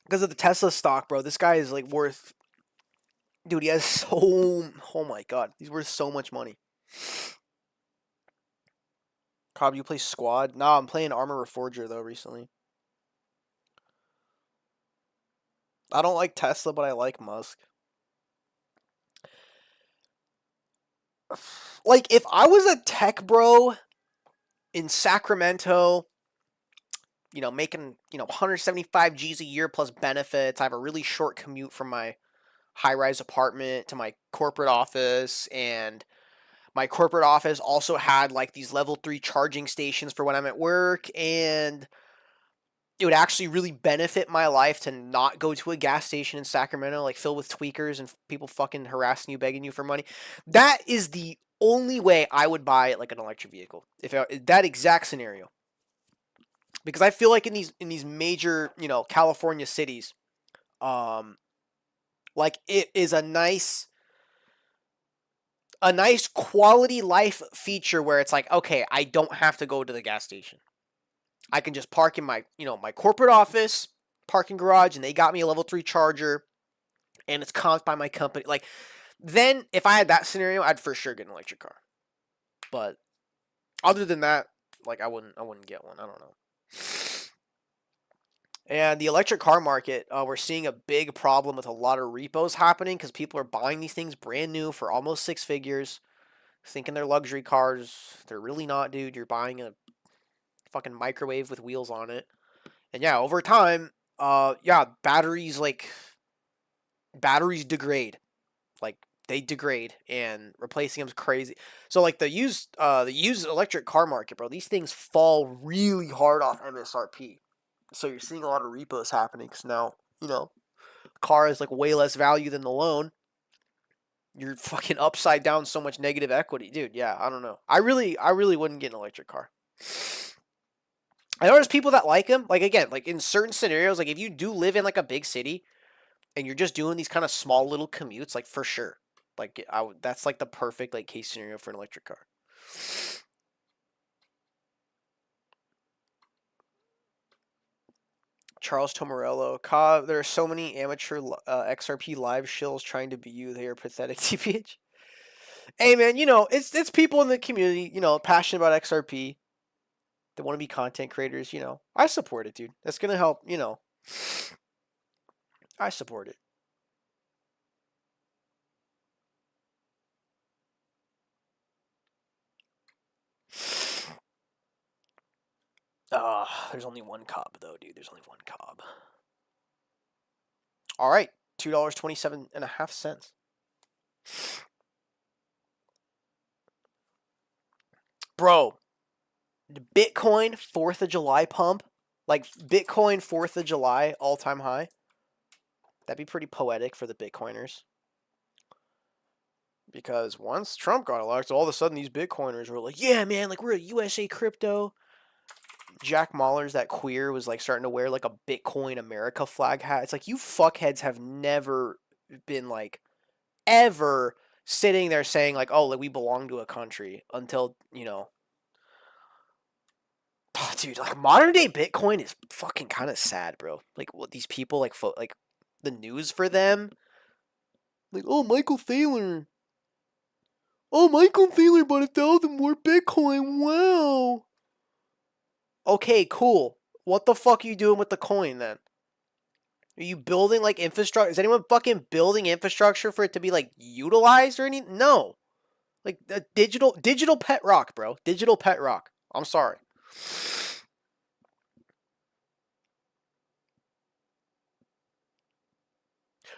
A: Because of the Tesla stock, bro. This guy is like worth, dude. He has so, oh my god, he's worth so much money. Cobb, you play Squad? Nah, I'm playing Armor Reforger though recently. I don't like Tesla, but I like Musk. Like, if I was a tech bro in Sacramento, making, 175 G's a year plus benefits, I have a really short commute from my high-rise apartment to my corporate office, and my corporate office also had like these level 3 charging stations for when I'm at work, and it would actually really benefit my life to not go to a gas station in Sacramento, like filled with tweakers and people fucking harassing you, begging you for money. That is the only way I would buy like an electric vehicle, if that exact scenario. Because I feel like in these major, California cities, like it is a nice quality life feature where it's like, okay, I don't have to go to the gas station. I can just park in my, my corporate office, parking garage, and they got me a level 3 charger, and it's comped by my company. Like, then if I had that scenario, I'd for sure get an electric car. But other than that, like, I wouldn't get one. I don't know. And the electric car market, we're seeing a big problem with a lot of repos happening because people are buying these things brand new for almost 6 figures, thinking they're luxury cars. They're really not, dude. You're buying a fucking microwave with wheels on it. And yeah, over time, batteries degrade. Like, they degrade, and replacing them's crazy. So like the used electric car market, bro, these things fall really hard off MSRP. So you're seeing a lot of repos happening because now, car is like way less value than the loan. You're fucking upside down so much negative equity, dude. Yeah, I don't know. I really wouldn't get an electric car. I know there's people that like them. Like, again, like in certain scenarios, like if you do live in like a big city and you're just doing these kind of small little commutes, like for sure, like that's like the perfect like case scenario for an electric car. Charles Tomarello, there are so many amateur XRP live shills trying to be you. They are pathetic, TPH. Hey man, you know, it's people in the community, you know, passionate about XRP. They want to be content creators, you know. I support it, dude. That's gonna help, you know. I support it. There's only one cob though, dude. There's only one cob. All right, $2.27.5. Bro, Bitcoin 4th of July pump, like Bitcoin 4th of July all-time high. That'd be pretty poetic for the Bitcoiners. Because once Trump got elected, all of a sudden these Bitcoiners were like, yeah, man, like we're a USA crypto. Jack Mahler's that queer was like starting to wear like a Bitcoin America flag hat. It's like you fuckheads have never been like ever sitting there saying like, oh, like we belong to a country until, you know. Oh, dude, like modern day Bitcoin is fucking kind of sad, bro. Like what these people like like the news for them. Like, oh, Michael Thaler. Oh, Michael Thaler bought 1,000 more Bitcoin. Wow. Okay, cool. What the fuck are you doing with the coin then? Are you building like infrastructure? Is anyone fucking building infrastructure for it to be like utilized or anything? No. Like digital pet rock, bro. Digital pet rock. I'm sorry.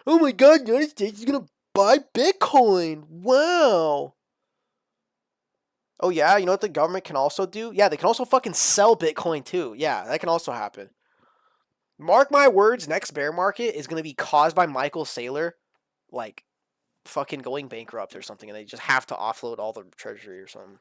A: Oh my god, United States is gonna buy Bitcoin. Wow. Oh yeah, you know what the government can also do? Yeah, they can also fucking sell Bitcoin too. Yeah, that can also happen. Mark my words, next bear market is gonna be caused by Michael Saylor, like fucking going bankrupt or something, and they just have to offload all the treasury or something.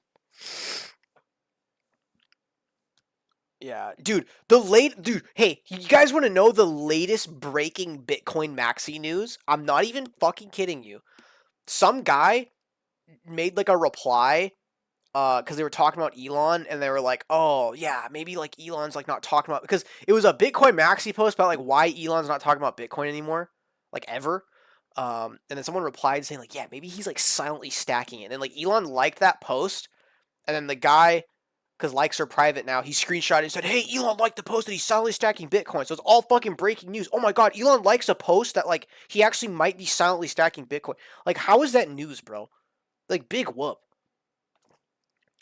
A: Yeah, dude. Dude. Hey, you guys want to know the latest breaking Bitcoin maxi news? I'm not even fucking kidding you. Some guy made like a reply, because they were talking about Elon, and they were like, oh yeah, maybe like Elon's like not talking about, because it was a Bitcoin maxi post about like why Elon's not talking about Bitcoin anymore, like ever. And then someone replied saying like, yeah, maybe he's like silently stacking it, and like Elon liked that post, and then the guy, because likes are private now, he screenshotted and said, hey, Elon liked the post that he's silently stacking Bitcoin. So it's all fucking breaking news. Oh my god, Elon likes a post that like he actually might be silently stacking Bitcoin. Like, how is that news, bro? Like, big whoop.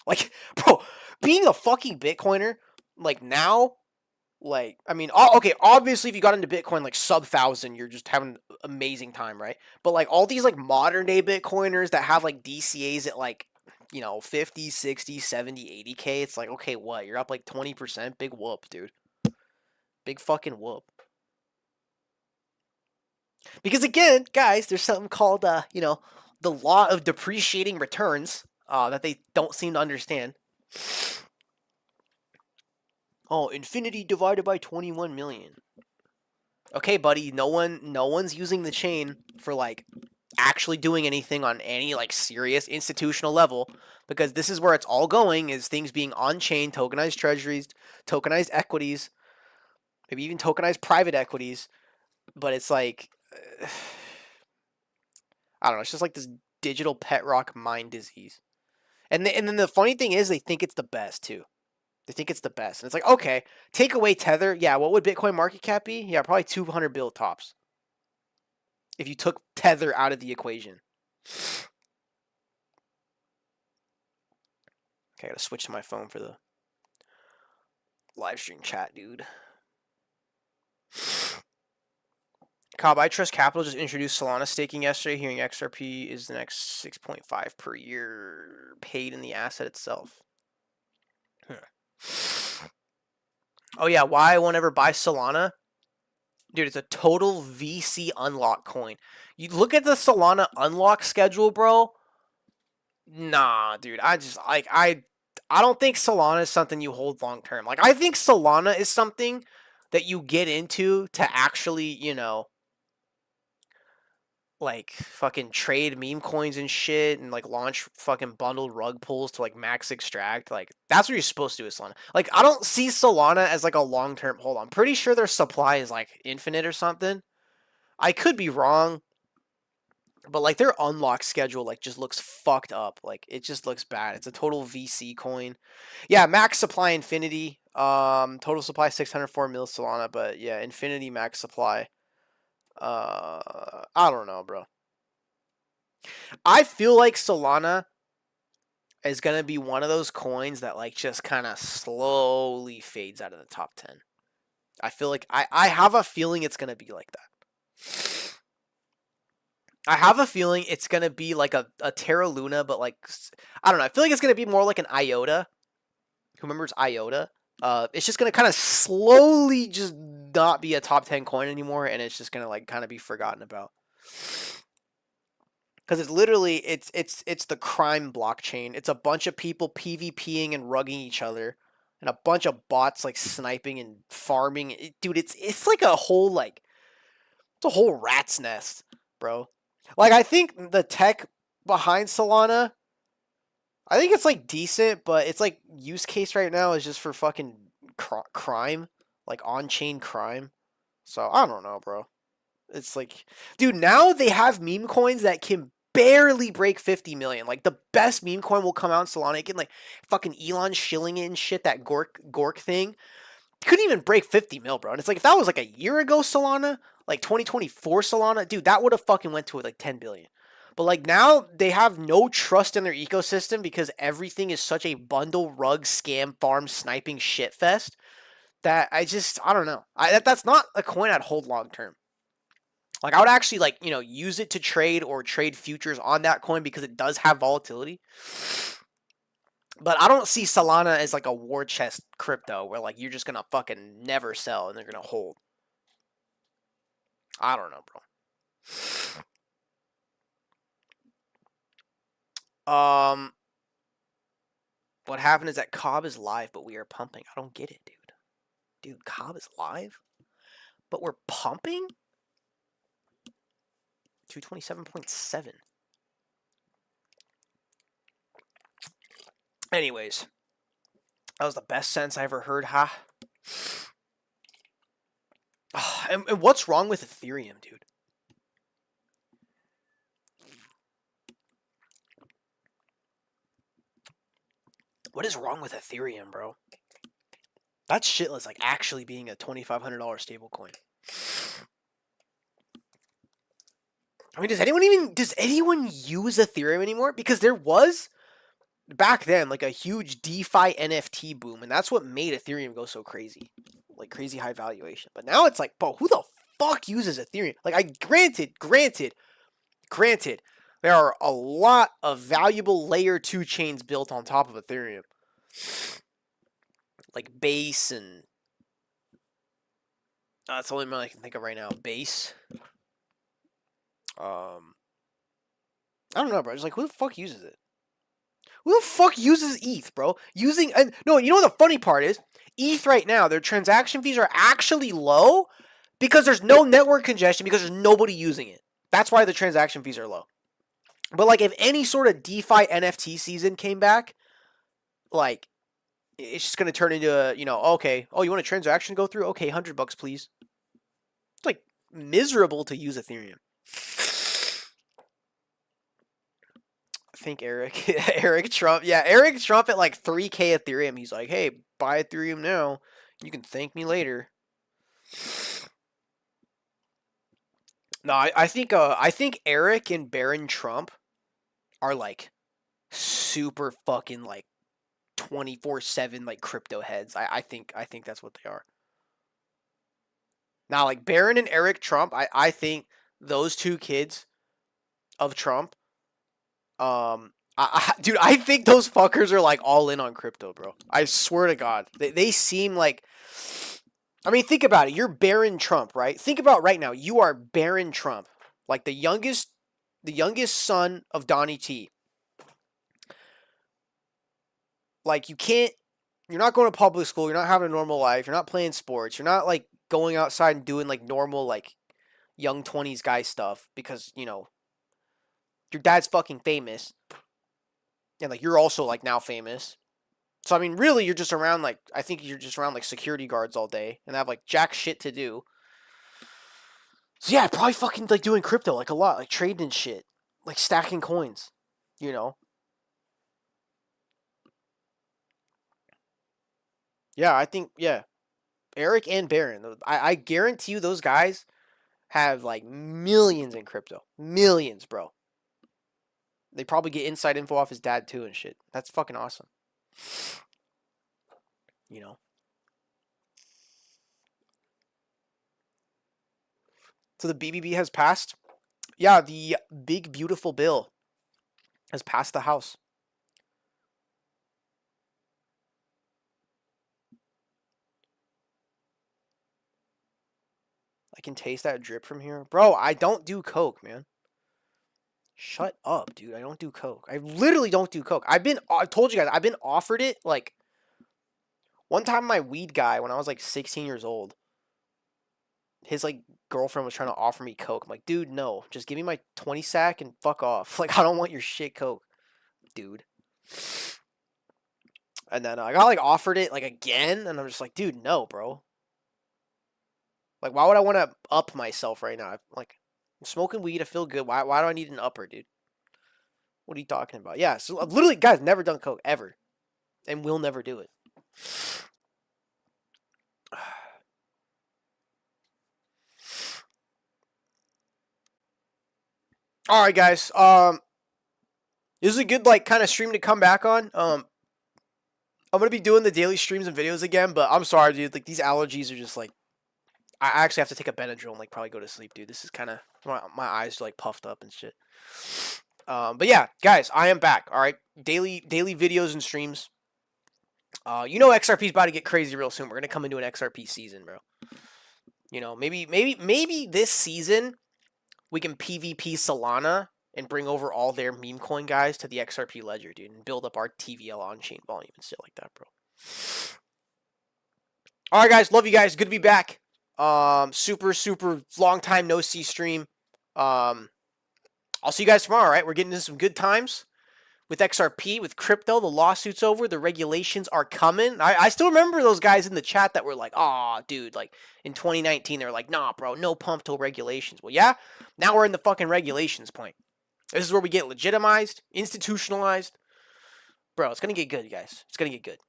A: Like, bro, being a fucking Bitcoiner, like now, like, I mean, okay, obviously if you got into Bitcoin like sub 1,000, you're just having an amazing time, right? But like all these like modern day Bitcoiners that have like DCAs at like, you know, 50, 60, 70, 80K, it's like, okay, what? You're up like 20%? Big whoop, dude. Big fucking whoop. Because again, guys, there's something called, you know, the law of depreciating returns, that they don't seem to understand. Oh, infinity divided by 21 million. Okay, buddy, no one's using the chain for like actually doing anything on any like serious institutional level, because this is where it's all going, is things being on chain, tokenized treasuries, tokenized equities, maybe even tokenized private equities, but it's like I don't know, it's just like this digital pet rock mind disease. And then the funny thing is they think it's the best too. They think it's the best. And it's like, okay, take away Tether. Yeah, what would Bitcoin market cap be? Yeah, probably 200 bill tops. If you took Tether out of the equation. Okay, I gotta switch to my phone for the live stream chat, dude. Cobb, I Trust Capital just introduced Solana staking yesterday, hearing XRP is the next 6.5 per year paid in the asset itself. Oh yeah, why I won't ever buy Solana? Dude, it's a total VC unlock coin. You look at the Solana unlock schedule, bro. Nah, dude. I don't think Solana is something you hold long term. Like, I think Solana is something that you get into to actually, you know, like fucking trade meme coins and shit, and like launch fucking bundled rug pulls to like max extract. Like, that's what you're supposed to do with Solana. Like, I don't see Solana as like a long term hold. I'm pretty sure their supply is like infinite or something. I could be wrong, But like their unlock schedule like just looks fucked up. Like it just looks bad. It's a total VC coin. Yeah, max supply infinity. Total supply 604 mil Solana, but yeah, infinity max supply. I don't know, bro. I feel like Solana is gonna be one of those coins that like just kind of slowly fades out of the top 10. I feel like I have a feeling it's gonna be like that. I have a feeling it's gonna be like a Terra Luna, but like I don't know. I feel like it's gonna be more like an IOTA. Who remembers IOTA? It's just gonna kind of slowly just not be a top 10 coin anymore, and it's just gonna like kind of be forgotten about. Because it's literally it's the crime blockchain. It's a bunch of people PvPing and rugging each other, and a bunch of bots like sniping and farming. Dude, it's like a whole like it's a whole rat's nest, bro. Like I think the tech behind Solana, I think it's like decent, but it's like use case right now is just for fucking crime, like on-chain crime. So I don't know, bro. It's like, dude, now they have meme coins that can barely break 50 million. Like the best meme coin will come out in Solana. It can like fucking Elon shilling in shit, that Gork thing. Couldn't even break 50 mil, bro. And it's like if that was like a year ago Solana, like 2024 Solana, dude, that would have fucking went to like 10 billion. But like now they have no trust in their ecosystem because everything is such a bundle rug scam farm sniping shit fest that I don't know. That's not a coin I'd hold long term. Like I would actually like, use it to trade or trade futures on that coin because it does have volatility. But I don't see Solana as like a war chest crypto where like you're just gonna fucking never sell and they're gonna hold. I don't know, bro. What happened is that Cobb is live, but we are pumping. I don't get it, dude. Dude, Cobb is live, but we're pumping? 227.7. Anyways, that was the best sentence I ever heard, huh? And what's wrong with Ethereum, dude? What is wrong with Ethereum, bro? That's shitless, like actually being a $2,500 stablecoin. I mean, does anyone use Ethereum anymore? Because there was back then like a huge DeFi NFT boom, and that's what made Ethereum go so crazy, like crazy high valuation. But now it's like, bro, who the fuck uses Ethereum? Like, granted, there are a lot of valuable layer 2 chains built on top of Ethereum, like Base and that's the only one I can think of right now. Base. I don't know, bro. Just like, who the fuck uses it? Who the fuck uses ETH, bro? No, you know what the funny part is? ETH right now, their transaction fees are actually low because there's no network congestion because there's nobody using it. That's why the transaction fees are low. But like, if any sort of DeFi NFT season came back, like, it's just gonna turn into a, okay, oh, you want a transaction to go through? Okay, $100 please. It's like miserable to use Ethereum. I think Eric Trump. Yeah, Eric Trump at like 3K Ethereum. He's like, hey, buy Ethereum now. You can thank me later. No, I think Eric and Baron Trump are like super fucking like 24/7 like crypto heads. I think that's what they are. Now, like Baron and Eric Trump, I think those two kids of Trump, dude, I think those fuckers are like all in on crypto, bro. I swear to God, they seem like. I mean, think about it. You're Baron Trump, right? Think about right now. You are Baron Trump, like the youngest son of Donnie T. Like you're not going to public school. You're not having a normal life. You're not playing sports. You're not like going outside and doing like normal like young 20s guy stuff because your dad's fucking famous, and like you're also like now famous. So I mean, really, you're just around like I think you're just around like security guards all day and have like jack shit to do. So yeah, probably fucking like doing crypto like a lot, like trading and shit. like stacking coins, you know. Yeah, I think Eric and Baron. I guarantee you those guys have like millions in crypto. Millions, bro. They probably get inside info off his dad too and shit. That's fucking awesome. You know. So the BBB has passed. Yeah, the big beautiful bill has passed the House. I can taste that drip from here. Bro, I don't do coke, man. Shut up, dude. I don't do coke. I literally don't do coke. I told you guys, I've been offered it like one time my weed guy when I was like 16 years old. His like girlfriend was trying to offer me coke. I'm like, dude, no. Just give me my 20 sack and fuck off. Like I don't want your shit coke, dude. And then I got like offered it like again and I'm just like, dude, no, bro. Like why would I want to up myself right now? Like I'm smoking weed, I feel good. Why do I need an upper, dude? What are you talking about? Yeah, so literally, guys, never done coke ever, and will never do it. All right, guys. This is a good like kind of stream to come back on. I'm gonna be doing the daily streams and videos again, but I'm sorry, dude. Like these allergies are just like, I actually have to take a Benadryl and like probably go to sleep, dude. This is kind of my eyes are like puffed up and shit. But yeah, guys, I am back. All right, daily videos and streams. You know XRP is about to get crazy real soon. We're gonna come into an XRP season, bro. You know, maybe this season we can PvP Solana and bring over all their meme coin guys to the XRP ledger, dude, and build up our TVL on-chain volume and shit like that, bro. All right, guys, love you guys. Good to be back. Super long time no see stream. I'll see you guys tomorrow. All right, we're getting into some good times with XRP, with crypto. The lawsuit's over. The regulations are coming. I still remember those guys in the chat that were like, "Oh, dude, like in 2019, they were like, nah, bro, no pump till regulations." Well, yeah, now we're in the fucking regulations point. This is where we get legitimized, institutionalized. Bro, it's gonna get good, guys. It's gonna get good.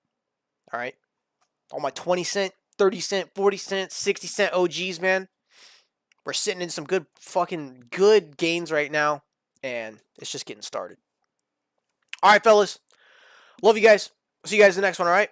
A: All right, all my 20 cent, 30 cent, 40 cent, 60 cent OGs, man. We're sitting in some good fucking good gains right now, and it's just getting started. All right, fellas. Love you guys. See you guys in the next one, all right?